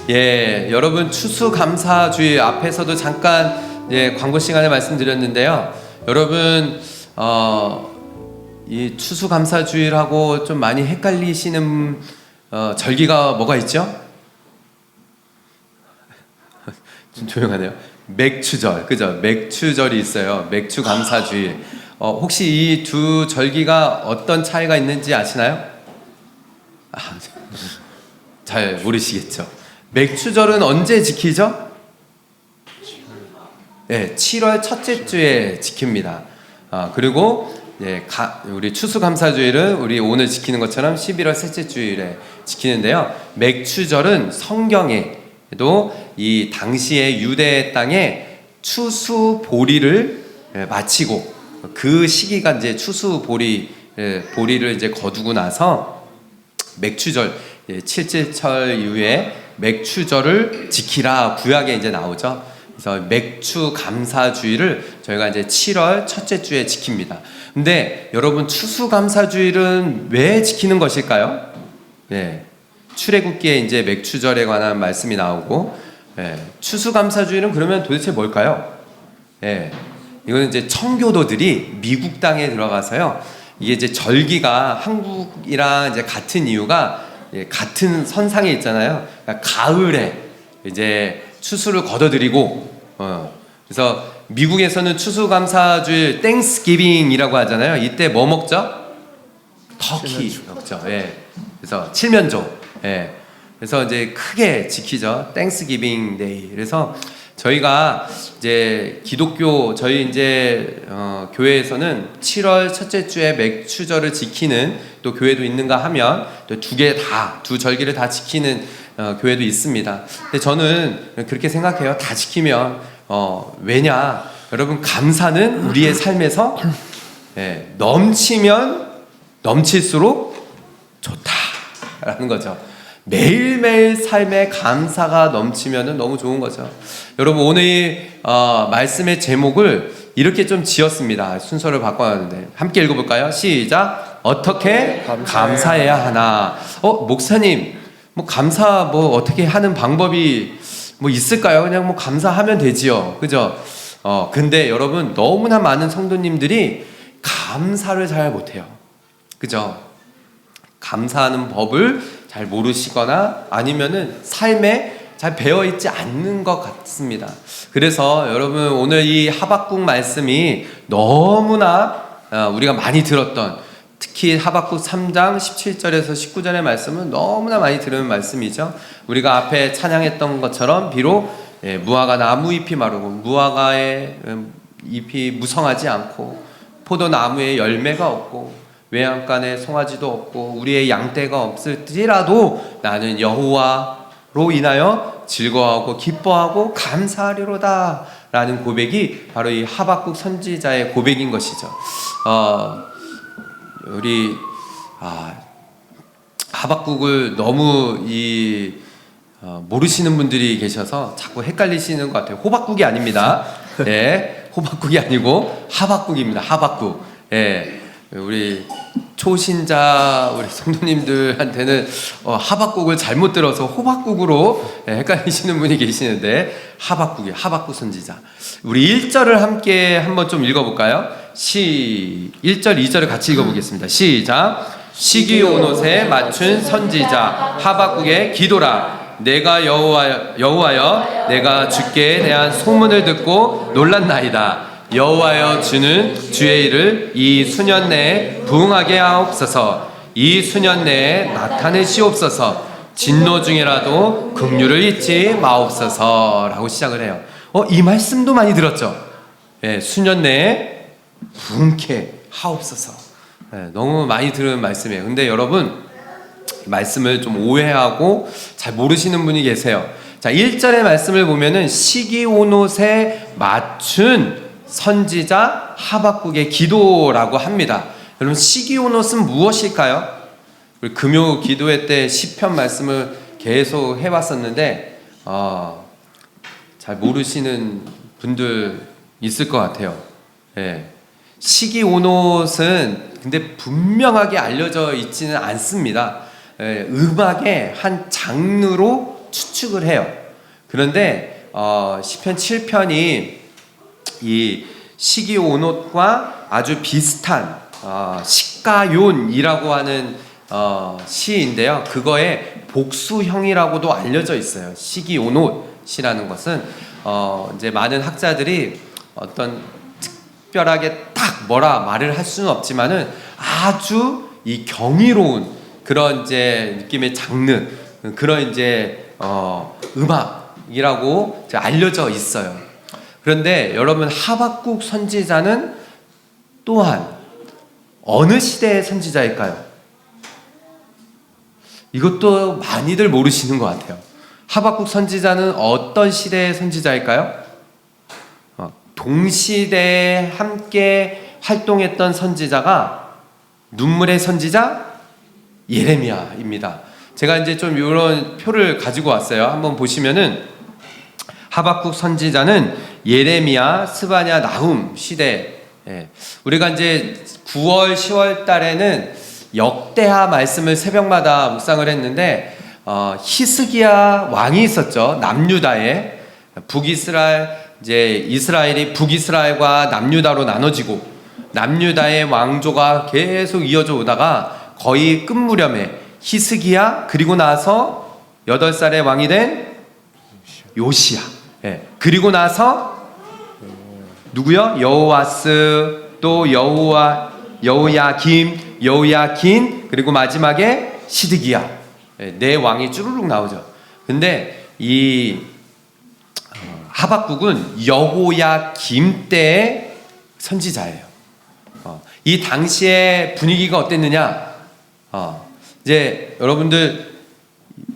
예, 여러분 추수감사주일 앞에서도 잠깐 광고 시간에 말씀드렸는데요. 여러분 이 추수감사주일하고 좀 많이 헷갈리시는 절기가 뭐가 있죠? 좀 조용하네요. 맥추절, 그죠? 맥추절이 있어요. 맥추감사주일. 혹시 이 두 절기가 어떤 차이가 있는지 아시나요? 잘 모르시겠죠. 맥추절은 언제 지키죠? 네, 7월 첫째 주에 지킵니다. 그리고 우리 추수감사주일은 우리 오늘 지키는 것처럼 11월 셋째 주일에 지키는데요. 맥추절은 성경에도 이 당시에 유대 땅에 추수보리를 마치고 그 시기가 이제 보리를 이제 거두고 나서 맥추절 7.7철 이후에 맥추절을 지키라 구약에 이제 나오죠. 그래서 맥추감사주일을 저희가 이제 7월 첫째 주에 지킵니다. 근데 여러분 추수감사주일은 왜 지키는 것일까요? 출애굽기에 이제 맥추절에 관한 말씀이 나오고, 추수감사주일은 그러면 도대체 뭘까요? 이거는 이제 청교도들이 미국 땅에 들어가서요. 이게 이제 절기가 한국이랑 이제 같은 이유가 같은 선상에 있잖아요. 그러니까 가을에 이제 추수를 거둬들이고, 그래서 미국에서는 추수감사주일 땡스기빙이라고 하잖아요. 이때 뭐 먹죠? 터키 먹죠. 그래서 칠면조. 그래서 이제 크게 지키죠. 땡스기빙 데이. 그래서 저희가 이제 기독교 저희 이제 교회에서는 7월 첫째 주에 맥추절을 지키는 또 교회도 있는가 하면 또 두 절기를 다 지키는 교회도 있습니다. 근데 저는 그렇게 생각해요. 다 지키면 왜냐? 여러분 감사는 우리의 삶에서 넘치면 넘칠수록 좋다라는 거죠. 매일매일 삶에 감사가 넘치면 너무 좋은 거죠. 여러분 오늘 말씀의 제목을 이렇게 좀 지었습니다. 순서를 바꿔놨는데 함께 읽어볼까요? 시작. 어떻게 감사해야 하나? 목사님 뭐 감사 뭐 어떻게 하는 방법이 뭐 있을까요? 그냥 뭐 감사하면 되지요, 그죠? 근데 여러분 너무나 많은 성도님들이 감사를 잘 못해요, 그죠? 감사하는 법을 잘 모르시거나 아니면은 삶에 잘 배어있지 않는 것 같습니다. 그래서 여러분 오늘 이 하박국 말씀이 너무나 우리가 많이 들었던, 특히 하박국 3장 17절에서 19절의 말씀은 너무나 많이 들은 말씀이죠. 우리가 앞에 찬양했던 것처럼 비록 무화과 나무 잎이 마르고 무화과의 잎이 무성하지 않고 포도나무에 열매가 없고 외양간에 송아지도 없고 우리의 양떼가 없을지라도 나는 여호와로 인하여 즐거워하고 기뻐하고 감사하리로다 라는 고백이 바로 이 하박국 선지자의 고백인 것이죠. 우리 하박국을 너무 모르시는 분들이 계셔서 자꾸 헷갈리시는 것 같아요. 호박국이 아닙니다. 호박국이 아니고 하박국입니다. 하박국. 우리 초신자 우리 성도님들한테는 하박국을 잘못 들어서 호박국으로 헷갈리시는 분이 계시는데 하박국 선지자. 우리 1절을 함께 한번 좀 읽어볼까요? 1절 2절을 같이 읽어보겠습니다. 시작. 시기 온 옷에 맞춘 선지자 하박국의 기도라. 내가 여호와여 내가 주께 대한 소문을 듣고 놀랐나이다. 여호와여 주는 주의 일을 이 수년 내에 부응하게 하옵소서. 이 수년 내에 나타내시옵소서. 진노 중에라도 긍휼을 잊지 마옵소서 라고 시작을 해요. 이 말씀도 많이 들었죠. 수년 내에 부응케 하옵소서. 너무 많이 들은 말씀이에요. 근데 여러분 말씀을 좀 오해하고 잘 모르시는 분이 계세요. 자, 1절의 말씀을 보면은 시기 온 옷에 맞춘 선지자 하박국의 기도라고 합니다. 여러분 시기 온 옷은 무엇일까요? 우리 금요 기도회 때 시편 말씀을 계속 해왔었는데 잘 모르시는 분들 있을 것 같아요. 시기 온 옷은 근데 분명하게 알려져 있지는 않습니다. 음악의 한 장르로 추측을 해요. 그런데 시편 7편이 이 시기오롯과 아주 비슷한 식가욘이라고 하는 시인데요. 그거의 복수형이라고도 알려져 있어요. 시기오롯이라는 것은 이제 많은 학자들이 어떤 특별하게 딱 뭐라 말을 할 수는 없지만은 아주 이 경이로운 그런 이제 느낌의 장르, 그런 이제 음악이라고 이제 알려져 있어요. 그런데 여러분, 하박국 선지자는 또한 어느 시대의 선지자일까요? 이것도 많이들 모르시는 것 같아요. 하박국 선지자는 어떤 시대의 선지자일까요? 동시대에 함께 활동했던 선지자가 눈물의 선지자 예레미야입니다. 제가 이제 좀 이런 표를 가지고 왔어요. 한번 보시면은 하박국 선지자는 예레미야, 스바냐, 나훔 시대. 우리가 이제 9월, 10월 달에는 역대하 말씀을 새벽마다 묵상을 했는데 히스기야 왕이 있었죠. 남유다에. 북이스라엘, 이제 이스라엘이 북이스라엘과 남유다로 나눠지고 남유다의 왕조가 계속 이어져 오다가 거의 끝무렵에 히스기야, 그리고 나서 8살의 왕이 된 요시야. 그리고 나서 누구요? 여호와스, 또 여호야긴, 그리고 마지막에 시드기야. 네 왕이 쭈루룩 나오죠. 근데 이 하박국은 여호야김 때의 선지자예요. 이 당시의 분위기가 어땠느냐? 이제 여러분들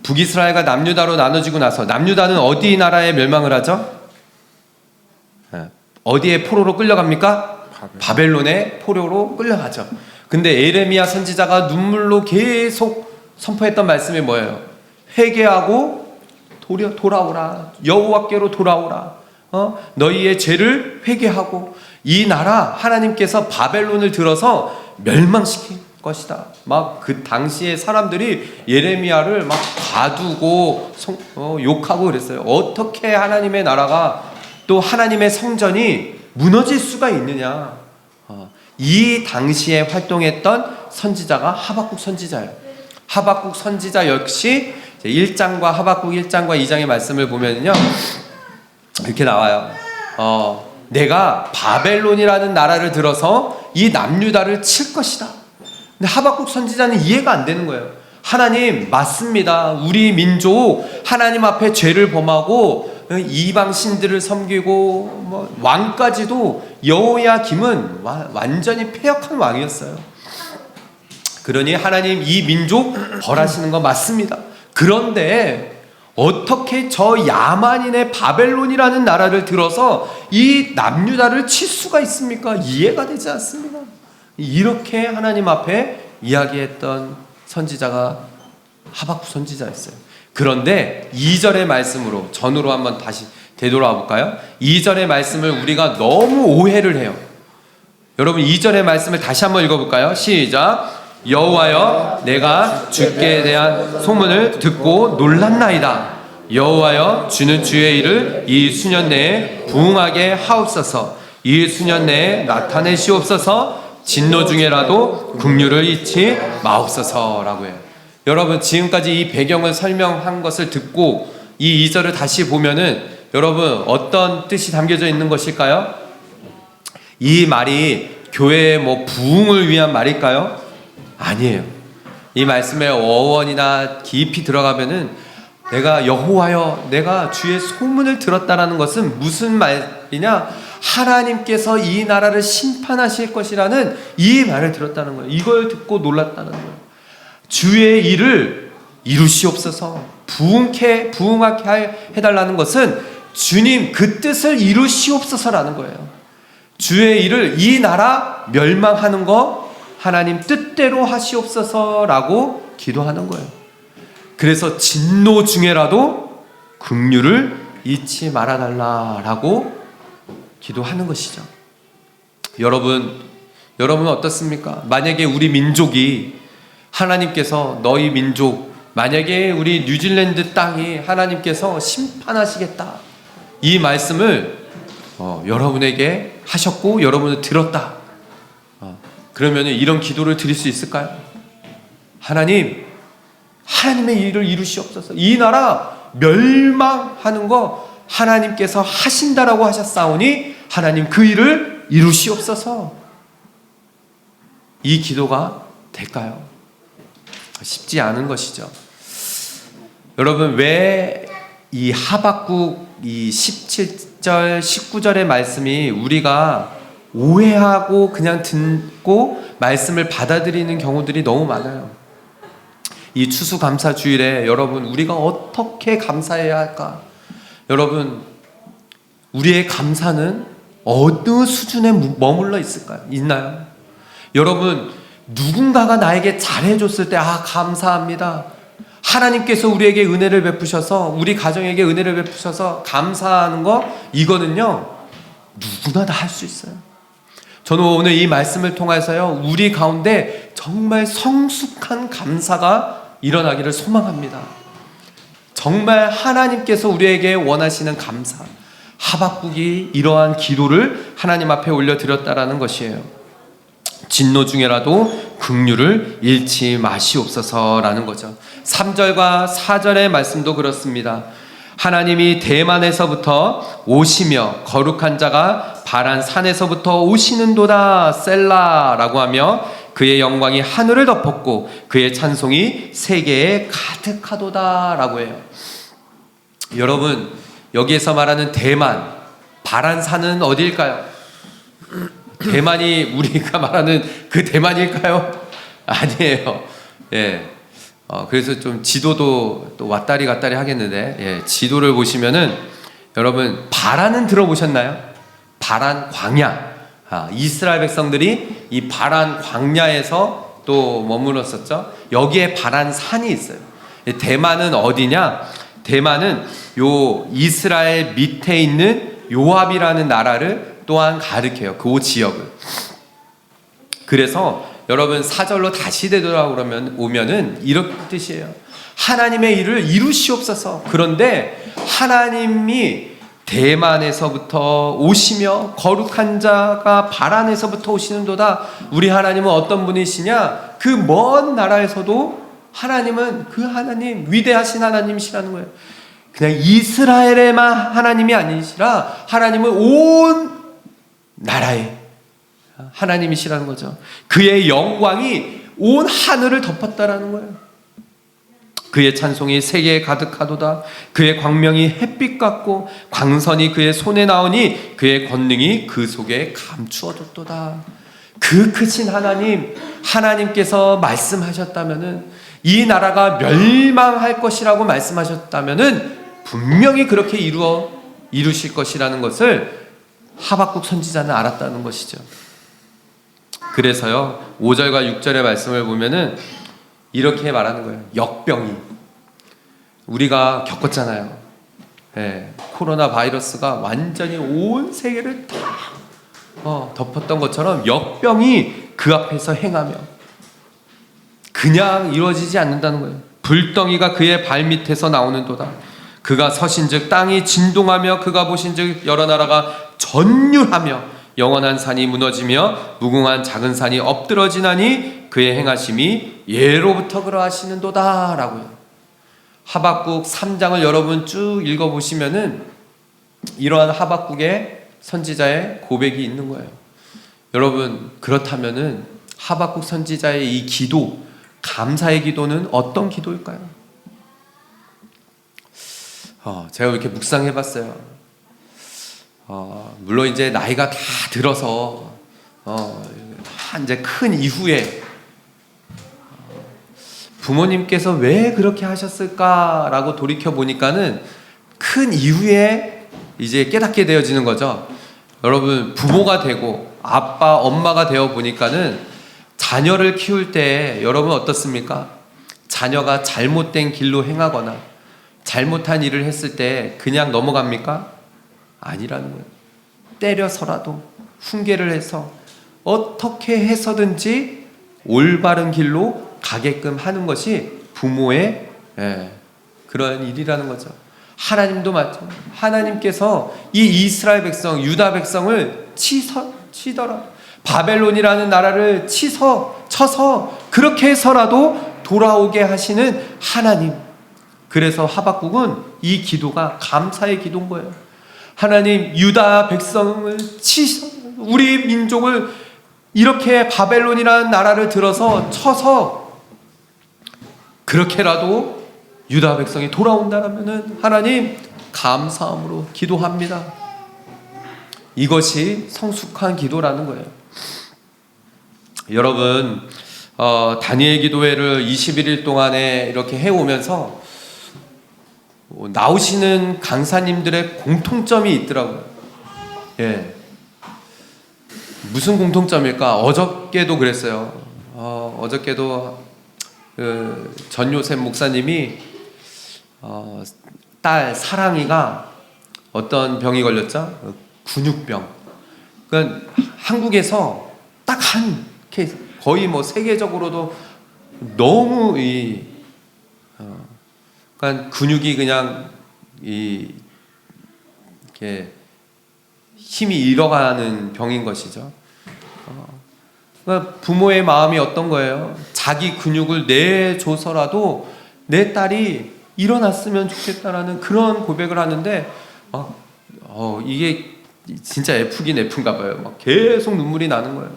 북이스라엘과 남유다로 나눠지고 나서 남유다는 어디 나라에 멸망을 하죠? 어디에 포로로 끌려갑니까? 바벨론의 포로로 끌려가죠. 근데 예레미야 선지자가 눈물로 계속 선포했던 말씀이 뭐예요? 회개하고 돌아오라. 여호와께로 돌아오라. 너희의 죄를 회개하고 이 나라 하나님께서 바벨론을 들어서 멸망시킬 것이다. 막 그 당시에 사람들이 예레미야를 막 가두고 욕하고 그랬어요. 어떻게 하나님의 나라가 또 하나님의 성전이 무너질 수가 있느냐. 이 당시에 활동했던 선지자가 하박국 선지자예요. 하박국 선지자 역시 1장과 하박국 1장과 2장의 말씀을 보면요, 이렇게 나와요. 내가 바벨론이라는 나라를 들어서 이 남유다를 칠 것이다. 근데 하박국 선지자는 이해가 안 되는 거예요. 하나님, 맞습니다. 우리 민족 하나님 앞에 죄를 범하고 이방 신들을 섬기고 왕까지도 여호야김은 완전히 패역한 왕이었어요. 그러니 하나님, 이 민족 벌하시는 거 맞습니다. 그런데 어떻게 저 야만인의 바벨론이라는 나라를 들어서 이 남유다를 칠 수가 있습니까? 이해가 되지 않습니다. 이렇게 하나님 앞에 이야기했던 선지자가 하박국 선지자였어요. 그런데 2절의 말씀으로 전으로 한번 다시 되돌아와 볼까요? 2절의 말씀을 우리가 너무 오해를 해요. 여러분, 2절의 말씀을 다시 한번 읽어볼까요? 시작. 여호와여, 내가 주께 대한 소문을 듣고 놀랐나이다. 여호와여, 주는 주의 일을 이 수년 내에 부응하게 하옵소서. 이 수년 내에 나타내시옵소서. 진노 중에라도 긍휼을 잊지 마옵소서라고 해요. 여러분, 지금까지 이 배경을 설명한 것을 듣고 이 2절을 다시 보면은 여러분, 어떤 뜻이 담겨져 있는 것일까요? 이 말이 교회의 부흥을 위한 말일까요? 아니에요. 이 말씀의 어원이나 깊이 들어가면은 내가 여호와여, 내가 주의 소문을 들었다라는 것은 무슨 말이냐? 하나님께서 이 나라를 심판하실 것이라는 이 말을 들었다는 거예요. 이걸 듣고 놀랐다는 거예요. 주의 일을 이루시옵소서. 부흥하게 해달라는 것은 주님 그 뜻을 이루시옵소서라는 거예요. 주의 일을, 이 나라 멸망하는 거 하나님 뜻대로 하시옵소서라고 기도하는 거예요. 그래서 진노 중에라도 긍휼을 잊지 말아달라라고 기도하는 것이죠. 여러분은 어떻습니까? 만약에 우리 민족이 하나님께서 너희 민족 만약에 우리 뉴질랜드 땅이 하나님께서 심판하시겠다, 이 말씀을 여러분에게 하셨고 여러분은 들었다, 그러면 이런 기도를 드릴 수 있을까요? 하나님의 일을 이루시옵소서. 이 나라 멸망하는 거 하나님께서 하신다라고 하셨사오니 하나님 그 일을 이루시옵소서. 이 기도가 될까요? 쉽지 않은 것이죠. 여러분, 왜 이 하박국 이 17절 19절의 말씀이 우리가 오해하고 그냥 듣고 말씀을 받아들이는 경우들이 너무 많아요. 이 추수감사주일에 여러분, 우리가 어떻게 감사해야 할까? 여러분, 우리의 감사는 어느 수준에 머물러 있나요? 여러분, 누군가가 나에게 잘해줬을 때 감사합니다, 하나님께서 우리에게 은혜를 베푸셔서, 우리 가정에게 은혜를 베푸셔서 감사하는 거, 이거는요 누구나 다 할 수 있어요. 저는 오늘 이 말씀을 통해서요 우리 가운데 정말 성숙한 감사가 일어나기를 소망합니다. 정말 하나님께서 우리에게 원하시는 감사, 하박국이 이러한 기도를 하나님 앞에 올려드렸다라는 것이에요. 진노 중에라도 긍휼을 잃지 마시옵소서라는 거죠. 3절과 4절의 말씀도 그렇습니다. 하나님이 대만에서부터 오시며 거룩한 자가 바란 산에서부터 오시는도다 셀라라고 하며 그의 영광이 하늘을 덮었고 그의 찬송이 세계에 가득하도다라고 해요. 여러분, 여기에서 말하는 대만, 바란 산은 어디일까요? 대만이 우리가 말하는 그 대만일까요? 아니에요. 예. 그래서 좀 지도도 또 왔다리 갔다리 하겠는데, 예. 지도를 보시면은 여러분, 바란은 들어보셨나요? 바란 광야. 이스라엘 백성들이 이 바란 광야에서 또 머물렀었죠. 여기에 바란 산이 있어요. 대만은 어디냐? 대만은 요 이스라엘 밑에 있는 요압이라는 나라를 또한 가리켜요. 그 지역을. 그래서 여러분, 4절로 다시 되돌아오면은 이런 뜻이에요. 하나님의 일을 이루시옵소서. 그런데 하나님이 대만에서부터 오시며 거룩한 자가 바란에서부터 오시는도다. 우리 하나님은 어떤 분이시냐? 그 먼 나라에서도 하나님은 그 하나님, 위대하신 하나님이시라는 거예요. 그냥 이스라엘에만 하나님이 아니시라 하나님은 온 나라의 하나님이시라는 거죠. 그의 영광이 온 하늘을 덮었다라는 거예요. 그의 찬송이 세계에 가득하도다. 그의 광명이 햇빛 같고 광선이 그의 손에 나오니 그의 권능이 그 속에 감추어졌도다. 그 크신 하나님, 하나님께서 말씀하셨다면은, 이 나라가 멸망할 것이라고 말씀하셨다면은 분명히 그렇게 이루실 것이라는 것을 하박국 선지자는 알았다는 것이죠. 그래서요 5절과 6절의 말씀을 보면은 이렇게 말하는 거예요. 역병이 우리가 겪었잖아요. 예, 코로나 바이러스가 완전히 온 세계를 다 덮었던 것처럼 역병이 그 앞에서 행하며 그냥 이루어지지 않는다는 거예요. 불덩이가 그의 발밑에서 나오는도다. 그가 서신즉 땅이 진동하며 그가 보신즉 여러 나라가 전율하며 영원한 산이 무너지며 무궁한 작은 산이 엎드러지나니 그의 행하심이 예로부터 그러하시는도다 라고요. 하박국 3장을 여러분 쭉 읽어보시면은 이러한 하박국의 선지자의 고백이 있는 거예요. 여러분, 그렇다면은 하박국 선지자의 이 기도, 감사의 기도는 어떤 기도일까요? 제가 이렇게 묵상해봤어요. 물론 이제 나이가 다 들어서 이제 큰 이후에 부모님께서 왜 그렇게 하셨을까라고 돌이켜 보니까는 큰 이후에 이제 깨닫게 되어지는 거죠. 여러분, 부모가 되고 아빠, 엄마가 되어 보니까는 자녀를 키울 때 여러분 어떻습니까? 자녀가 잘못된 길로 행하거나 잘못한 일을 했을 때 그냥 넘어갑니까? 아니라는 거예요. 때려서라도 훈계를 해서 어떻게 해서든지 올바른 길로 가게끔 하는 것이 부모의 그런 일이라는 거죠. 하나님도 맞죠. 하나님께서 이 이스라엘 백성, 유다 백성을 치더라. 바벨론이라는 나라를 쳐서 그렇게 해서라도 돌아오게 하시는 하나님. 그래서 하박국은 이 기도가 감사의 기도인 거예요. 하나님, 유다 백성을 우리 민족을 이렇게 바벨론이라는 나라를 들어서 쳐서 그렇게라도 유다 백성이 돌아온다라면은 하나님 감사함으로 기도합니다. 이것이 성숙한 기도라는 거예요. 여러분, 다니엘 기도회를 21일 동안에 이렇게 해오면서 나오시는 강사님들의 공통점이 있더라고요. 무슨 공통점일까? 어저께도 그랬어요. 어저께도 전요셉 목사님이 딸 사랑이가 어떤 병이 걸렸죠? 근육병. 그러니까 한국에서 딱 한 케이스, 거의 뭐 세계적으로도 너무 그러니까 근육이 그냥 이렇게 힘이 잃어가는 병인 것이죠. 그러니까 부모의 마음이 어떤 거예요? 자기 근육을 내줘서라도 내 딸이 일어났으면 좋겠다라는 그런 고백을 하는데 이게 진짜 F긴 F인가 봐요. 막 계속 눈물이 나는 거예요.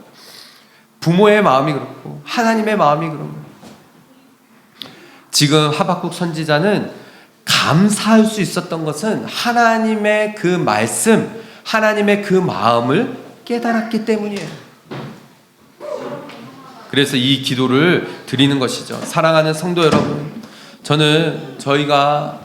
부모의 마음이 그렇고 하나님의 마음이 그런 거예요. 지금 하박국 선지자는 감사할 수 있었던 것은 하나님의 그 말씀, 하나님의 그 마음을 깨달았기 때문이에요. 그래서 이 기도를 드리는 것이죠. 사랑하는 성도 여러분, 저는 저희가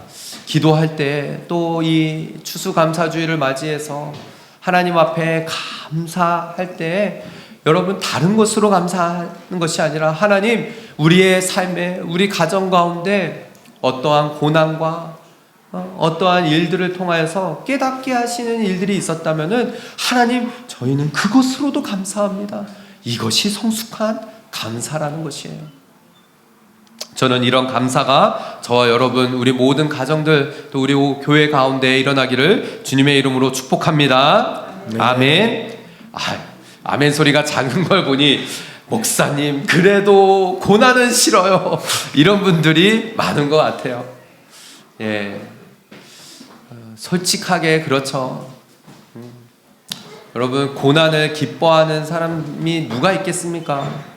기도할 때 또 이 추수감사주의를 맞이해서 하나님 앞에 감사할 때 여러분 다른 것으로 감사하는 것이 아니라 하나님, 우리의 삶에, 우리 가정 가운데 어떠한 고난과 어떠한 일들을 통하여서 깨닫게 하시는 일들이 있었다면은 하나님, 저희는 그것으로도 감사합니다. 이것이 성숙한 감사라는 것이에요. 저는 이런 감사가 저와 여러분, 우리 모든 가정들, 또 우리 교회 가운데 일어나기를 주님의 이름으로 축복합니다. 네. 아멘. 아멘 소리가 작은 걸 보니 목사님, 그래도 고난은 싫어요. 이런 분들이 많은 것 같아요. 솔직하게 그렇죠. 여러분, 고난을 기뻐하는 사람이 누가 있겠습니까?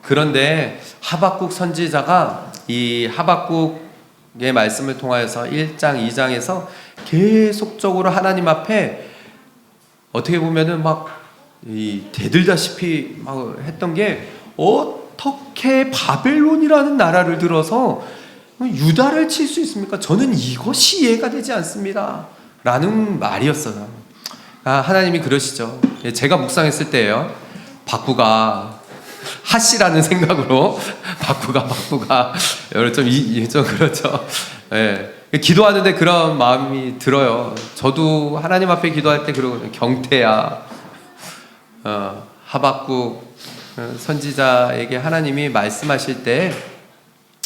그런데 하박국 선지자가 이 하박국의 말씀을 통하여서 1장, 2장에서 계속적으로 하나님 앞에 어떻게 보면은 막 대들다시피 막 했던 게, 어떻게 바벨론이라는 나라를 들어서 유다를 칠 수 있습니까? 저는 이것이 이해가 되지 않습니다. 라는 말이었어요. 하나님이 그러시죠. 제가 묵상했을 때예요. 박구가 하씨라는 생각으로 박구가 좀 그렇죠. 기도하는데 그런 마음이 들어요. 저도 하나님 앞에 기도할 때 그러거든요. 경태야, 하박국 선지자에게 하나님이 말씀하실 때,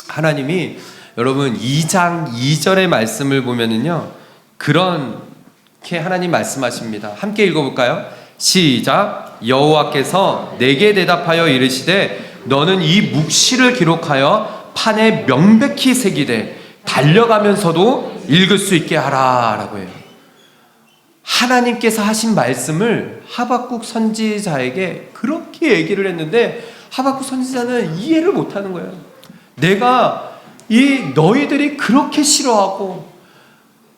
하나님이 여러분 2장 2절의 말씀을 보면은요, 그렇게 하나님 말씀하십니다. 함께 읽어볼까요? 시작. 여호와께서 내게 대답하여 이르시되 너는 이 묵시를 기록하여 판에 명백히 새기되 달려가면서도 읽을 수 있게 하라 라고 해요. 하나님께서 하신 말씀을 하박국 선지자에게 그렇게 얘기를 했는데 하박국 선지자는 이해를 못하는 거예요. 내가 너희들이 그렇게 싫어하고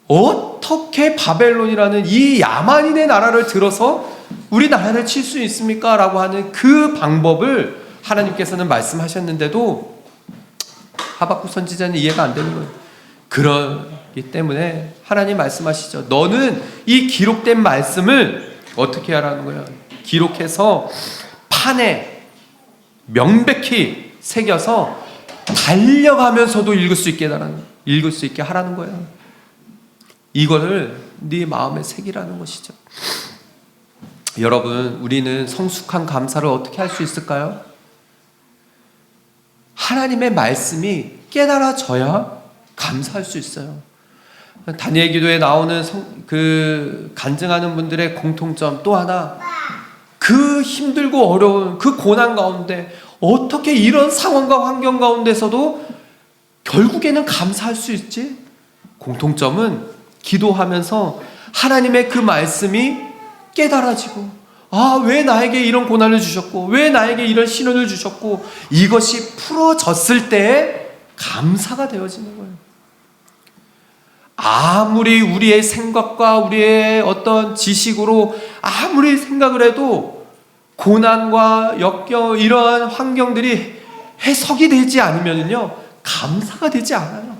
어떻게 바벨론이라는 이 야만인의 나라를 들어서 우리 나라를 칠 수 있습니까? 라고 하는 그 방법을 하나님께서는 말씀하셨는데도 하박국 선지자는 이해가 안 되는 거예요. 그렇기 때문에 하나님 말씀하시죠. 너는 이 기록된 말씀을 어떻게 하라는 거야? 기록해서 판에 명백히 새겨서 달려가면서도 읽을 수 있게 하라는 거예요. 이거를 네 마음에 새기라는 것이죠. 여러분, 우리는 성숙한 감사를 어떻게 할 수 있을까요? 하나님의 말씀이 깨달아져야 감사할 수 있어요. 다니엘 기도에 나오는 그 간증하는 분들의 공통점 또 하나, 그 힘들고 어려운 그 고난 가운데 어떻게 이런 상황과 환경 가운데서도 결국에는 감사할 수 있지? 공통점은 기도하면서 하나님의 그 말씀이 깨달아지고, 아, 왜 나에게 이런 고난을 주셨고, 왜 나에게 이런 시련을 주셨고, 이것이 풀어졌을 때 감사가 되어지는 거예요. 아무리 우리의 생각과 우리의 어떤 지식으로 아무리 생각을 해도 고난과 역경, 이러한 환경들이 해석이 되지 않으면요, 감사가 되지 않아요.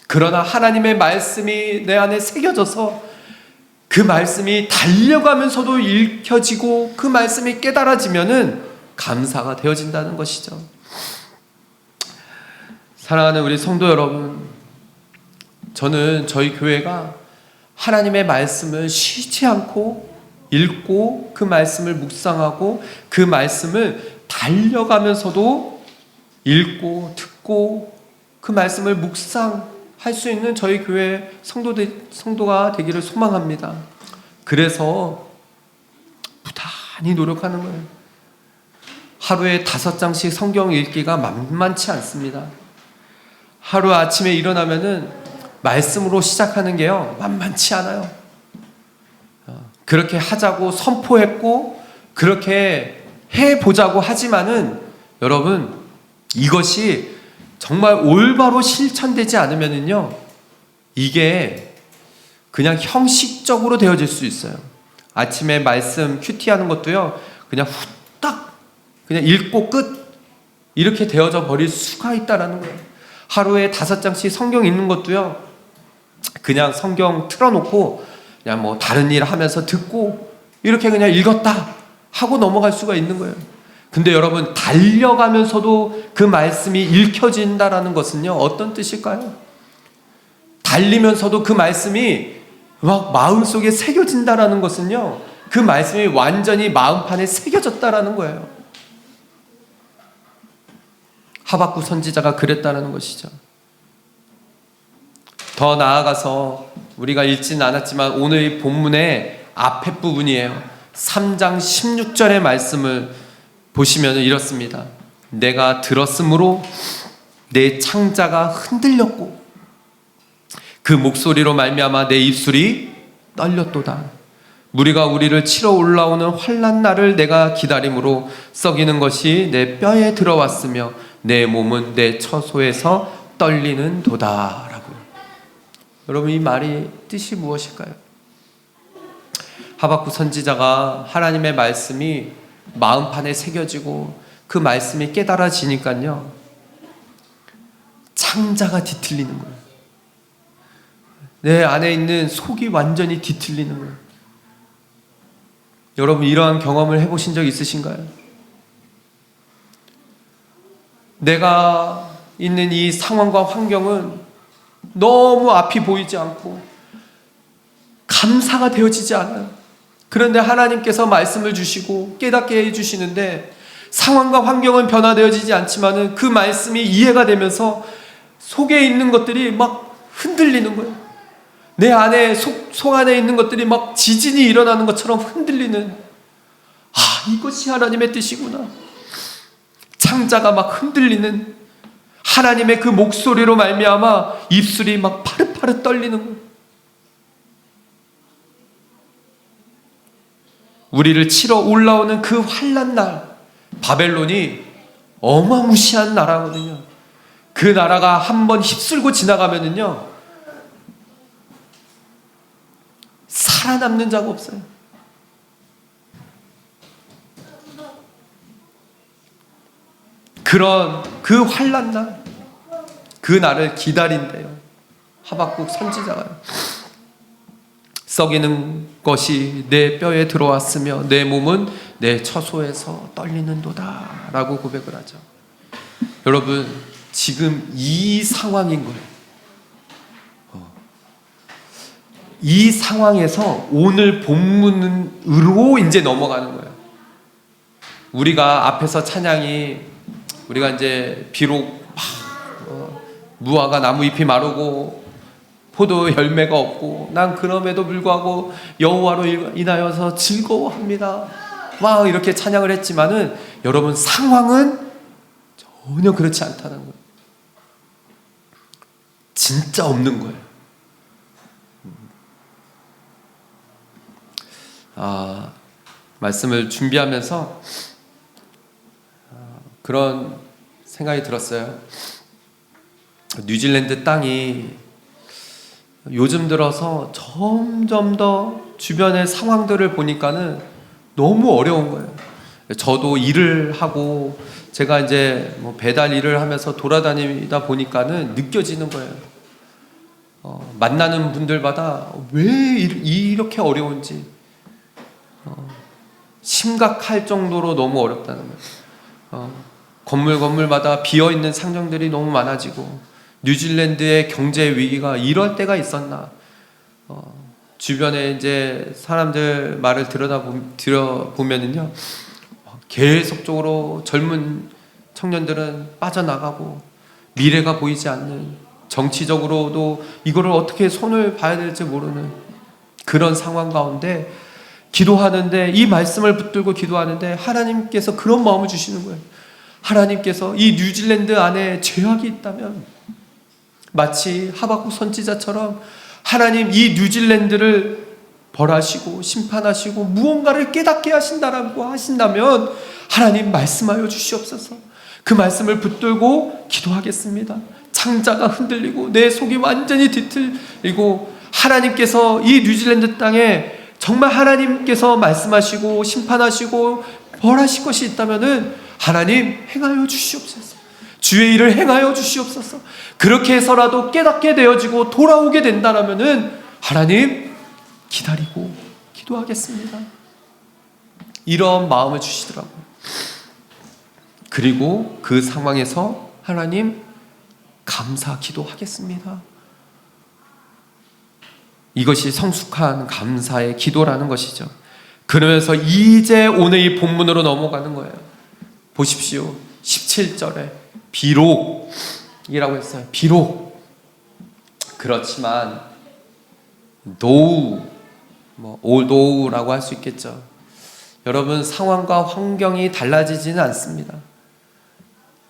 그러나 하나님의 말씀이 내 안에 새겨져서 그 말씀이 달려가면서도 읽혀지고 그 말씀이 깨달아지면은 감사가 되어진다는 것이죠. 사랑하는 우리 성도 여러분, 저는 저희 교회가 하나님의 말씀을 쉬지 않고 읽고 그 말씀을 묵상하고 그 말씀을 달려가면서도 읽고 듣고 그 말씀을 묵상할 수 있는 저희 교회 성도가 되기를 소망합니다. 그래서 부단히 노력하는 거예요. 하루에 5장씩 성경 읽기가 만만치 않습니다. 하루 아침에 일어나면은 말씀으로 시작하는 게요, 만만치 않아요. 그렇게 하자고 선포했고 그렇게 해보자고 하지만은 여러분, 이것이 정말 올바로 실천되지 않으면은요, 이게 그냥 형식적으로 되어질 수 있어요. 아침에 말씀 큐티하는 것도요, 그냥 후딱 그냥 읽고 끝, 이렇게 되어져 버릴 수가 있다라는 거예요. 하루에 5장씩 성경 읽는 것도요, 그냥 성경 틀어놓고 그냥 뭐 다른 일 하면서 듣고 이렇게 그냥 읽었다 하고 넘어갈 수가 있는 거예요. 근데 여러분, 달려가면서도 그 말씀이 읽혀진다라는 것은요, 어떤 뜻일까요? 달리면서도 그 말씀이 막 마음속에 새겨진다라는 것은요, 그 말씀이 완전히 마음판에 새겨졌다라는 거예요. 하박국 선지자가 그랬다라는 것이죠. 더 나아가서 우리가 읽지는 않았지만 오늘 본문의 앞에 부분이에요. 3장 16절의 말씀을 보시면 이렇습니다. 내가 들었으므로 내 창자가 흔들렸고 그 목소리로 말미암아 내 입술이 떨렸도다. 무리가 우리를 치러 올라오는 환난 날을 내가 기다림으로 썩이는 것이 내 뼈에 들어왔으며 내 몸은 내 처소에서 떨리는 도다. 라고. 여러분, 이 말이 뜻이 무엇일까요? 하박국 선지자가 하나님의 말씀이 마음판에 새겨지고 그 말씀이 깨달아지니까요, 창자가 뒤틀리는 거예요. 내 안에 있는 속이 완전히 뒤틀리는 거예요. 여러분, 이러한 경험을 해보신 적 있으신가요? 내가 있는 이 상황과 환경은 너무 앞이 보이지 않고 감사가 되어지지 않아요. 그런데 하나님께서 말씀을 주시고 깨닫게 해주시는데 상황과 환경은 변화되어지지 않지만은 그 말씀이 이해가 되면서 속에 있는 것들이 막 흔들리는 거예요. 내 안에 속 안에 있는 것들이 막 지진이 일어나는 것처럼 흔들리는, 이것이 하나님의 뜻이구나. 창자가 막 흔들리는 하나님의 그 목소리로 말미암아 입술이 막 파릇파릇 떨리는 거예요. 우리를 치러 올라오는 그 환난 날, 바벨론이 어마무시한 나라거든요. 그 나라가 한번 휩쓸고 지나가면은요, 살아남는 자가 없어요. 그런 그 환난 날, 그 날을 기다린대요. 하박국 선지자가요. 썩이는 것이 내 뼈에 들어왔으며 내 몸은 내 처소에서 떨리는도다 라고 고백을 하죠. 여러분, 지금 이 상황인 거예요. 이 상황에서 오늘 본문으로 이제 넘어가는 거예요. 우리가 앞에서 찬양이, 우리가 이제 비록 무화과 나무 잎이 마르고 포도 열매가 없고 난 그럼에도 불구하고 여호와로 인하여서 즐거워합니다. 막 이렇게 찬양을 했지만은 여러분 상황은 전혀 그렇지 않다는 거예요. 진짜 없는 거예요. 말씀을 준비하면서 그런 생각이 들었어요. 뉴질랜드 땅이 요즘 들어서 점점 더 주변의 상황들을 보니까는 너무 어려운 거예요. 저도 일을 하고 제가 이제 뭐 배달 일을 하면서 돌아다니다 보니까는 느껴지는 거예요. 만나는 분들마다 왜 이렇게 어려운지 심각할 정도로 너무 어렵다는 거예요. 건물마다 비어있는 상점들이 너무 많아지고 뉴질랜드의 경제 위기가 이럴 때가 있었나. 주변에 이제 사람들 말을 들어보면은요, 계속적으로 젊은 청년들은 빠져나가고 미래가 보이지 않는, 정치적으로도 이거를 어떻게 손을 봐야 될지 모르는 그런 상황 가운데 기도하는데, 이 말씀을 붙들고 기도하는데 하나님께서 그런 마음을 주시는 거예요. 하나님께서 이 뉴질랜드 안에 죄악이 있다면 마치 하박국 선지자처럼 하나님 이 뉴질랜드를 벌하시고 심판하시고 무언가를 깨닫게 하신다라고 하신다면 하나님 말씀하여 주시옵소서. 그 말씀을 붙들고 기도하겠습니다. 창자가 흔들리고 내 속이 완전히 뒤틀리고 하나님께서 이 뉴질랜드 땅에 정말 하나님께서 말씀하시고 심판하시고 벌하실 것이 있다면은 하나님 행하여 주시옵소서. 주의 일을 행하여 주시옵소서. 그렇게 해서라도 깨닫게 되어지고 돌아오게 된다라면은 하나님 기다리고 기도하겠습니다. 이런 마음을 주시더라고요. 그리고 그 상황에서 하나님 감사 기도하겠습니다. 이것이 성숙한 감사의 기도라는 것이죠. 그러면서 이제 오늘 이 본문으로 넘어가는 거예요. 보십시오. 17절에 비록이라고 했어요. 비록. 그렇지만 althoughla고 할 수 있겠죠. 여러분, 상황과 환경이 달라지지는 않습니다.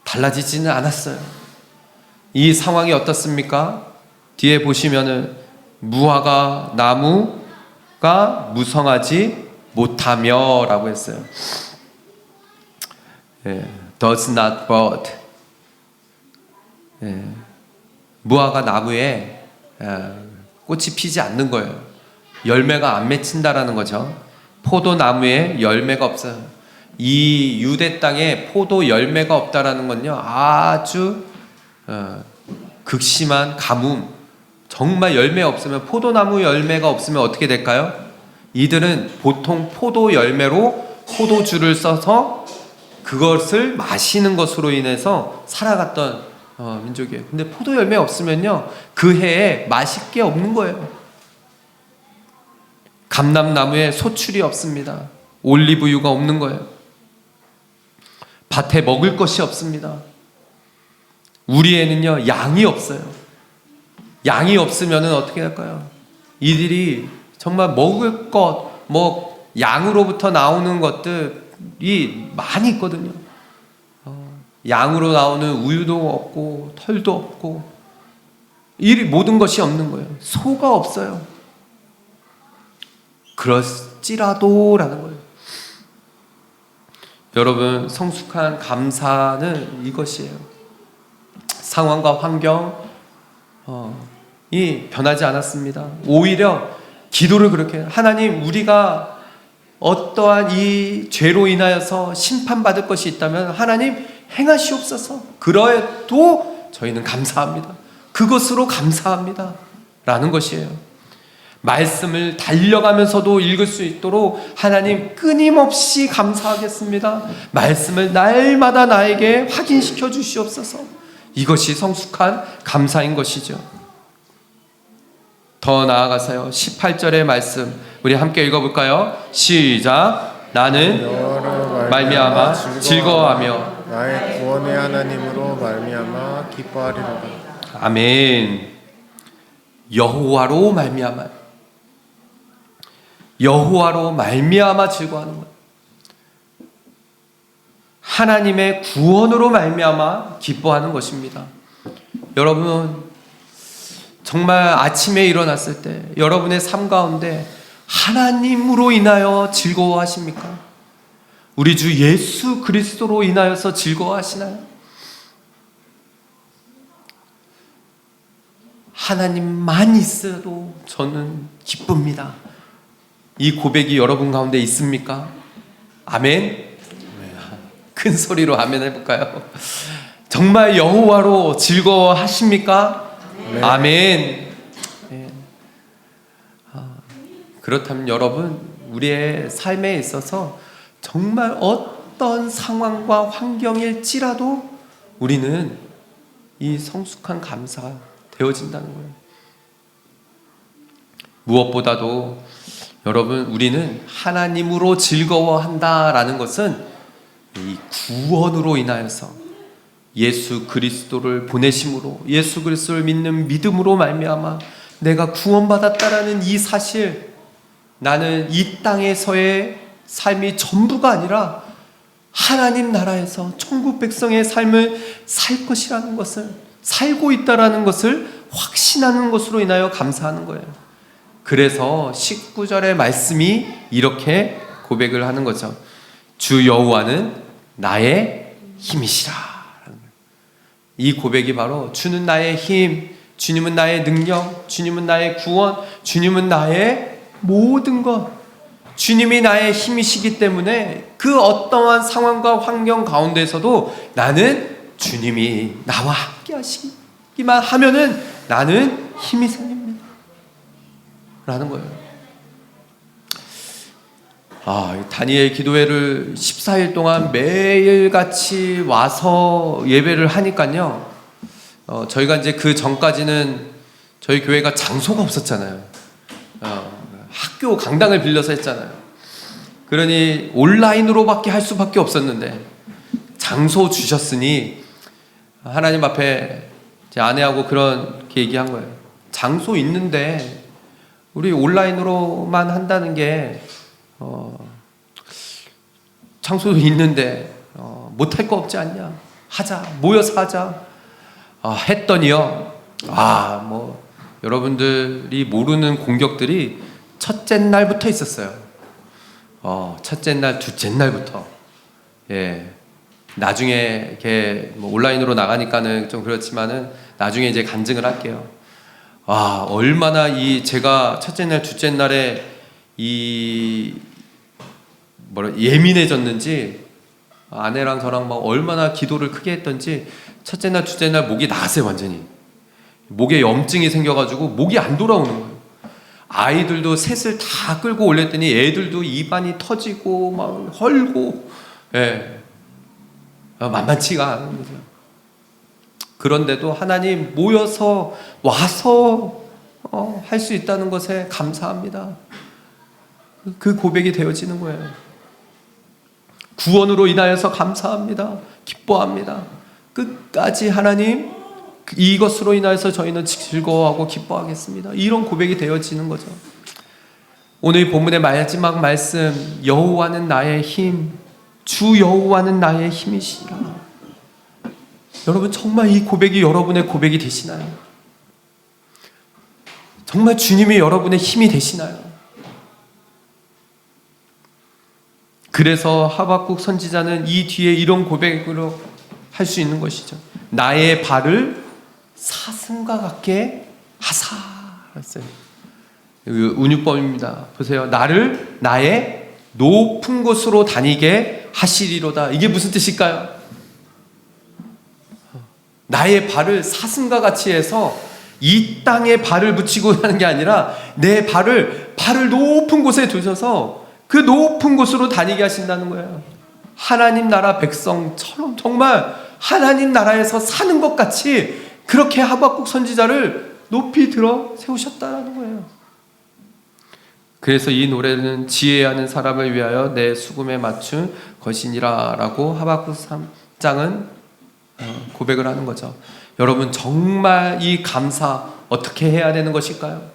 달라지지는 않았어요. 이 상황이 어떻습니까? 뒤에 보시면은 무화과 나무가 무성하지 못하며 라고 했어요. does not bud. 무화과 나무에 꽃이 피지 않는 거예요. 열매가 안 맺힌다라는 거죠. 포도나무에 열매가 없어요. 이 유대 땅에 포도 열매가 없다라는 건요, 아주 극심한 가뭄. 정말 열매 없으면, 포도나무 열매가 없으면 어떻게 될까요? 이들은 보통 포도 열매로 포도주를 써서 그것을 마시는 것으로 인해서 살아갔던 민족이에요. 근데 포도 열매 없으면요, 그 해에 마실 게 없는 거예요. 감람나무에 소출이 없습니다. 올리브유가 없는 거예요. 밭에 먹을 것이 없습니다. 우리에는요, 양이 없어요. 양이 없으면 어떻게 할까요? 이들이 정말 먹을 것, 양으로부터 나오는 것들이 많이 있거든요. 양으로 나오는 우유도 없고 털도 없고 이 모든 것이 없는 거예요. 소가 없어요. 그럴지라도라는 거예요. 여러분, 성숙한 감사는 이것이에요. 상황과 환경 이 변하지 않았습니다. 오히려 기도를 그렇게 해요. 하나님, 우리가 어떠한 이 죄로 인하여서 심판받을 것이 있다면 하나님 행하시옵소서. 그래도 저희는 감사합니다. 그것으로 감사합니다 라는 것이에요. 말씀을 달려가면서도 읽을 수 있도록 하나님 끊임없이 감사하겠습니다. 말씀을 날마다 나에게 확인시켜 주시옵소서. 이것이 성숙한 감사인 것이죠. 더 나아가서요, 18절의 말씀 우리 함께 읽어볼까요? 시작. 나는 말미암아 즐거워하며 나의 구원의 하나님으로 말미암아 기뻐하리로다. 아멘. 여호와로 말미암아 즐거워하는 것. 하나님의 구원으로 말미암아 기뻐하는 것입니다. 여러분, 정말 아침에 일어났을 때 여러분의 삶 가운데 하나님으로 인하여 즐거워하십니까? 우리 주 예수 그리스도로 인하여서 즐거워하시나요? 하나님만 있어도 저는 기쁩니다. 이 고백이 여러분 가운데 있습니까? 아멘? 큰 소리로 아멘 해볼까요? 정말 여호와로 즐거워하십니까? 네. 아멘. 네. 그렇다면 여러분, 우리의 삶에 있어서 정말 어떤 상황과 환경일지라도 우리는 이 성숙한 감사가 되어진다는 거예요. 무엇보다도 여러분, 우리는 하나님으로 즐거워한다라는 것은 이 구원으로 인하여서 예수 그리스도를 보내심으로, 예수 그리스도를 믿는 믿음으로 말미암아 내가 구원받았다라는 이 사실, 나는 이 땅에서의 삶이 전부가 아니라 하나님 나라에서 천국 백성의 삶을 살 것이라는 것을, 살고 있다라는 것을 확신하는 것으로 인하여 감사하는 거예요. 그래서 19절의 말씀이 이렇게 고백을 하는 거죠. 주 여호와는 나의 힘이시라. 이 고백이 바로 주는 나의 힘, 주님은 나의 능력, 주님은 나의 구원, 주님은 나의 모든 것, 주님이 나의 힘이시기 때문에 그 어떠한 상황과 환경 가운데서도 나는 주님이 나와 함께 하시기만 하면은 나는 힘이 생깁니다 라는 거예요. 다니엘 기도회를 14일 동안 매일같이 와서 예배를 하니까요, 저희가 이제 그 전까지는 저희 교회가 장소가 없었잖아요. 학교 강당을 빌려서 했잖아요. 그러니 온라인으로밖에 할 수밖에 없었는데 장소 주셨으니 하나님 앞에 제 아내하고 그렇게 얘기한 거예요. 장소 있는데 우리 온라인으로만 한다는 게 장소도 있는데 못할 거 없지 않냐, 하자, 모여서 하자. 했더니요, 뭐 여러분들이 모르는 공격들이 첫째 날부터 있었어요. 첫째 날, 둘째 날부터. 나중에 이렇게 뭐 온라인으로 나가니까는 좀 그렇지만은 나중에 이제 간증을 할게요. 얼마나 제가 첫째 날, 둘째 날에 예민해졌는지, 아내랑 저랑 막 얼마나 기도를 크게 했던지, 첫째 날, 둘째 날 목이 나갔어요. 완전히 목에 염증이 생겨가지고 목이 안 돌아오는 거예요. 아이들도 셋을 다 끌고 올렸더니 애들도 입안이 터지고 막 헐고, 만만치가 않은 거죠. 그런데도 하나님 모여서 와서 할 수 있다는 것에 감사합니다. 그 고백이 되어지는 거예요. 구원으로 인하여서 감사합니다. 기뻐합니다. 끝까지 하나님, 이것으로 인하여서 저희는 즐거워하고 기뻐하겠습니다. 이런 고백이 되어지는 거죠. 오늘 본문의 마지막 말씀, 여호와는 나의 힘, 주 여호와는 나의 힘이시라. 여러분, 정말 이 고백이 여러분의 고백이 되시나요? 정말 주님이 여러분의 힘이 되시나요? 그래서 하박국 선지자는 이 뒤에 이런 고백으로 할 수 있는 것이죠. 나의 발을 사슴과 같게 하사 했어요. 운유법입니다. 보세요. 나를 나의 높은 곳으로 다니게 하시리로다. 이게 무슨 뜻일까요? 나의 발을 사슴과 같이 해서 이 땅에 발을 붙이고 하는 게 아니라 내 발을 높은 곳에 두셔서 그 높은 곳으로 다니게 하신다는 거예요. 하나님 나라 백성처럼 정말 하나님 나라에서 사는 것 같이 그렇게 하박국 선지자를 높이 들어 세우셨다는 거예요. 그래서 이 노래는 지혜하는 사람을 위하여 내 수금에 맞춘 것이니라 라고 하박국 3장은 고백을 하는 거죠. 여러분 정말 이 감사 어떻게 해야 되는 것일까요?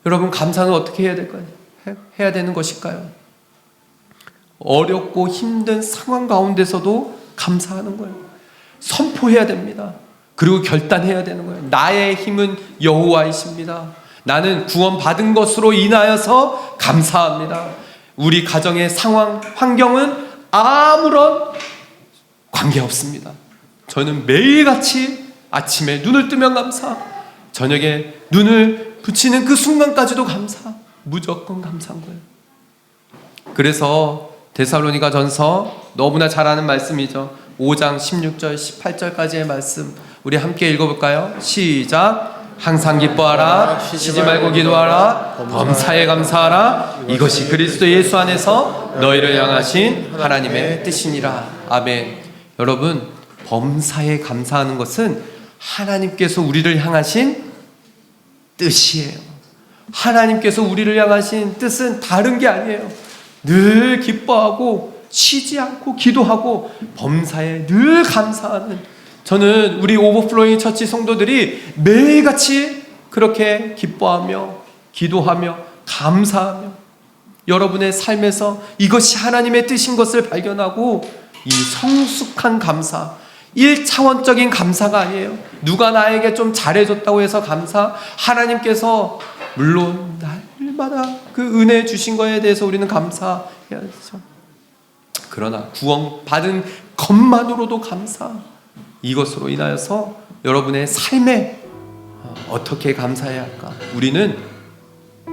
여러분 감사는 어떻게 해야 될까요? 해야 되는 것일까요? 어렵고 힘든 상황 가운데서도 감사하는 거예요. 선포해야 됩니다. 그리고 결단해야 되는 거예요. 나의 힘은 여호와이십니다. 나는 구원받은 것으로 인하여서 감사합니다. 우리 가정의 상황, 환경은 아무런 관계없습니다. 저는 매일같이 아침에 눈을 뜨면 감사, 저녁에 눈을 붙이는 그 순간까지도 감사, 무조건 감사한 거예요. 그래서 데살로니가 전서 너무나 잘 아는 말씀이죠. 5장 16절 18절까지의 말씀 우리 함께 읽어볼까요? 시작. 항상 기뻐하라, 쉬지 말고 기도하라, 범사에 감사하라, 이것이 그리스도 예수 안에서 너희를 향하신 하나님의 뜻이니라. 아멘. 여러분, 범사에 감사하는 것은 하나님께서 우리를 향하신 뜻이에요. 하나님께서 우리를 향하신 뜻은 다른 게 아니에요. 늘 기뻐하고 쉬지 않고 기도하고 범사에 늘 감사하는, 저는 우리 오버플로잉 처치 성도들이 매일같이 그렇게 기뻐하며 기도하며 감사하며 여러분의 삶에서 이것이 하나님의 뜻인 것을 발견하고 이 성숙한 감사, 1차원적인 감사가 아니에요. 누가 나에게 좀 잘해줬다고 해서 감사, 하나님께서 물론 날마다 그 은혜 주신 거에 대해서 우리는 감사해야죠. 그러나 구원받은 것만으로도 감사, 이것으로 인하여서 여러분의 삶에 어떻게 감사해야 할까? 우리는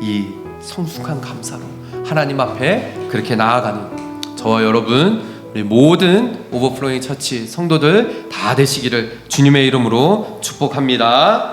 이 성숙한 감사로 하나님 앞에 그렇게 나아가는 저와 여러분, 우리 모든 오버플로잉 처치 성도들 다 되시기를 주님의 이름으로 축복합니다.